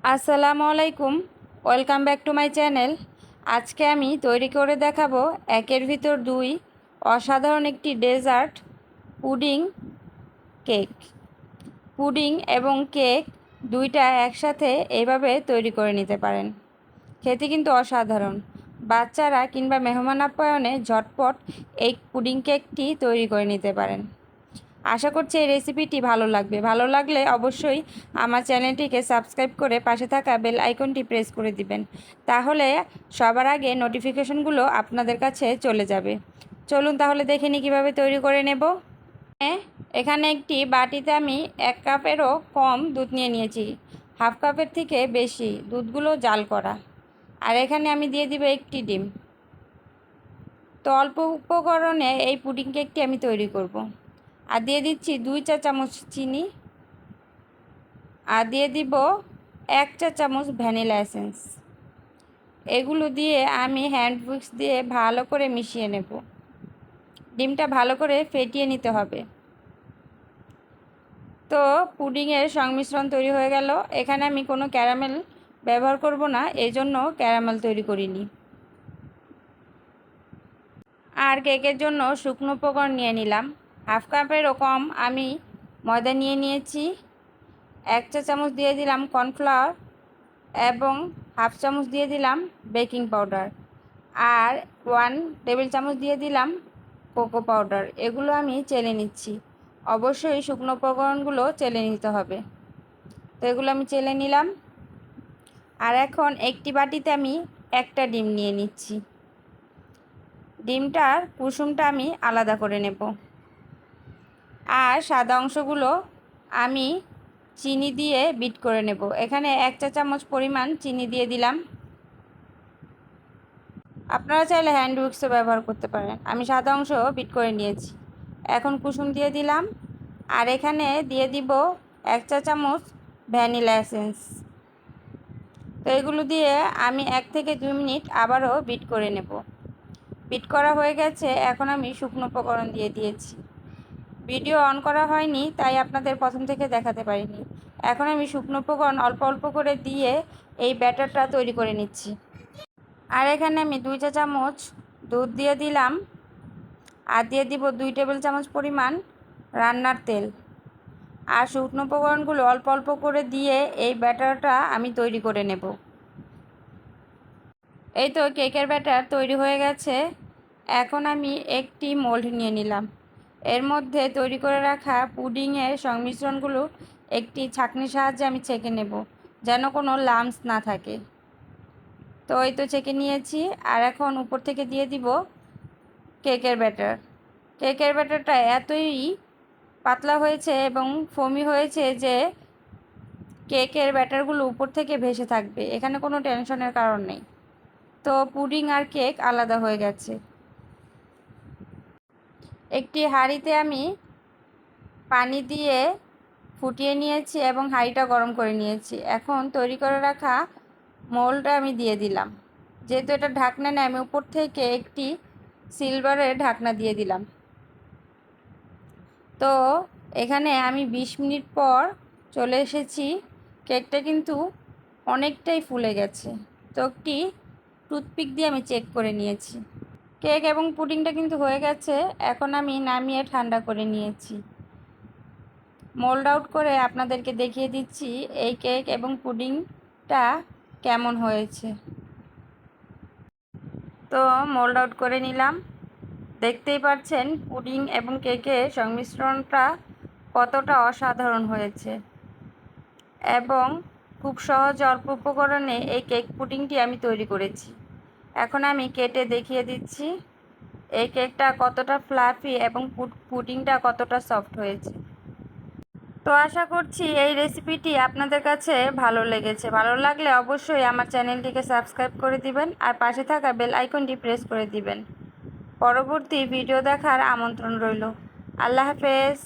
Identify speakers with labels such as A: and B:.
A: আসসালামু আলাইকুম, welcome back to my channel. আজকে আমি তৈরি করে দেখাবো একের ভিতর দুই অসাধারণ একটি ডেজার্ট পুডিং কেক। পুডিং এবং কেক দুইটা একসাথে এইভাবে তৈরি করে নিতে পারেন। খেতে কিন্তু অসাধারণ। বাচ্চারা কিংবা মেহমান আপ্যায়নে ঝটপট এই পুডিং কেকটি তৈরি করে নিতে পারেন। আশা করছি এই রেসিপিটি ভালো লাগবে। ভালো লাগলে অবশ্যই আমার চ্যানেলটিকে সাবস্ক্রাইব করে পাশে থাকা বেল আইকনটি প্রেস করে দিবেন। তাহলে সবার আগে নোটিফিকেশনগুলো আপনাদের কাছে চলে যাবে। চলুন তাহলে দেখে নিই কীভাবে তৈরি করে নেব। এখানে একটি বাটিতে আমি 1 কাপেরও কম দুধ নিয়ে নিয়েছি। হাফ কাপের থেকে বেশি দুধগুলো জাল করা। আর এখানে আমি দিয়ে দিব একটি ডিম। তো অল্প উপকরণে এই পুডিং কেকটি আমি তৈরি করব। আর দিয়ে দিচ্ছি 2 চা চামচ চিনি, আর দিয়ে দিব 1 চা চামচ ভ্যানিলা এসেন্স। এগুলো দিয়ে আমি হ্যান্ড উইক্স দিয়ে ভালো করে মিশিয়ে নেব। ডিমটা ভালো করে ফেটিয়ে নিতে হবে। তো পুডিংয়ের সংমিশ্রণ তৈরি হয়ে গেল। এখানে আমি কোনো ক্যারামেল ব্যবহার করব না, এই জন্য ক্যারামেল তৈরি করিনি। আর কেকের জন্য শুকনো উপকরণ নিয়ে নিলাম। হাফ কাপেরও কম আমি ময়দা নিয়ে নিয়েছি। 1 চা চামচ দিয়ে দিলাম কর্নফ্লাওয়ার এবং হাফ চামচ দিয়ে দিলাম বেকিং পাউডার, আর 1 টেবিল চামচ দিয়ে দিলাম কোকো পাউডার। এগুলো আমি চেলে নিচ্ছি। অবশ্যই শুকনো উপকরণগুলো চেলে নিতে হবে। তো এগুলো আমি চেলে নিলাম। আর এখন একটি বাটিতে আমি একটা ডিম নিয়ে নিচ্ছি। ডিমটার কুসুমটা আমি আলাদা করে নেব। আর সাদা অংশগুলো আমি চিনি দিয়ে বিট করে নেব। এখানে 1 চা চামচ পরিমাণ চিনি দিয়ে দিলাম। আপনারা চাইলে হ্যান্ড উইক্সও ব্যবহার করতে পারেন। আমি সাদা অংশ বিট করে নিয়েছি। এখন কুসুম দিয়ে দিলাম। আর এখানে দিয়ে দিব 1 চা চামচ ভ্যানিলা এসেন্স। তো এগুলো দিয়ে আমি 1 থেকে 2 মিনিট আবারও বিট করে নেব। বিট করা হয়ে গেছে। এখন আমি শুকনো উপকরণ দিয়ে দিয়েছি। ভিডিও অন করা হয়নি, তাই আপনাদের প্রথম থেকে দেখাতে পারিনি। এখন আমি শুকনো উপকরণ অল্প অল্প করে দিয়ে এই ব্যাটারটা তৈরি করে নিচ্ছি। আর এখানে আমি 2 চা চামচ দুধ দিয়ে দিলাম। আর দিয়ে দিব 2 টেবিল চামচ পরিমাণ রান্নার তেল। আর শুকনো উপকরণগুলো অল্প অল্প করে দিয়ে এই ব্যাটারটা আমি তৈরি করে নেব। এই তো কেকের ব্যাটার তৈরি হয়ে গেছে। এখন আমি একটি মোল্ড নিয়ে নিলাম। এর মধ্যে তৈরি করে রাখা পুডিংয়ের সংমিশ্রণগুলো একটি ছাঁকনির সাহায্যে আমি ছেঁকে নেব, যেন কোনো লাম্পস না থাকে। তো এই তো ছেঁকে নিয়েছি। আর এখন উপর থেকে দিয়ে দিব কেকের ব্যাটার। কেকের ব্যাটারটা এতই পাতলা হয়েছে এবং ফোমি হয়েছে যে কেকের ব্যাটারগুলো উপর থেকে ভেসে থাকবে, এখানে কোনো টেনশনের কারণ নেই। তো পুডিং আর কেক আলাদা হয়ে গেছে। একটি হাঁড়িতে আমি পানি দিয়ে ফুটিয়ে নিয়েছি এবং হাঁড়িটা গরম করে নিয়েছি। এখন তৈরি করে রাখা মোল্ডটা আমি দিয়ে দিলাম। যেহেতু এটা ঢাকনা নেই, আমি উপর থেকে একটি সিলভারের ঢাকনা দিয়ে দিলাম। তো এখানে আমি 20 মিনিট পর চলে এসেছি। কেকটা কিন্তু অনেকটাই ফুলে গেছে। তো একটি টুথপিক দিয়ে আমি চেক করে নিয়েছি। কেক এবং পুডিংটা কিন্তু হয়ে গেছে। এখন আমি নামিয়ে ঠান্ডা করে নিয়েছি। মোল্ড আউট করে আপনাদেরকে দেখিয়ে দিচ্ছি এই কেক এবং পুডিংটা কেমন হয়েছে। তো মোল্ড আউট করে নিলাম। দেখতেই পাচ্ছেন পুডিং এবং কেকের সংমিশ্রণটা কতটা অসাধারণ হয়েছে এবং খুব সহজ অল্প উপকরণে এই কেক পুডিংটি আমি তৈরি করেছি। এখন আমি কেটে দেখিয়ে দিচ্ছি এই কেকটা কতটা ফ্লাফি এবং পুডিংটা কতটা সফট হয়েছে। তো আশা করছি এই রেসিপিটি আপনাদের কাছে ভালো লেগেছে। ভালো লাগলে অবশ্যই আমার চ্যানেলটিকে সাবস্ক্রাইব করে দিবেন আর পাশে থাকা বেল আইকনটি প্রেস করে দিবেন। পরবর্তী ভিডিও দেখার আমন্ত্রণ রইল। আল্লাহ হাফেজ।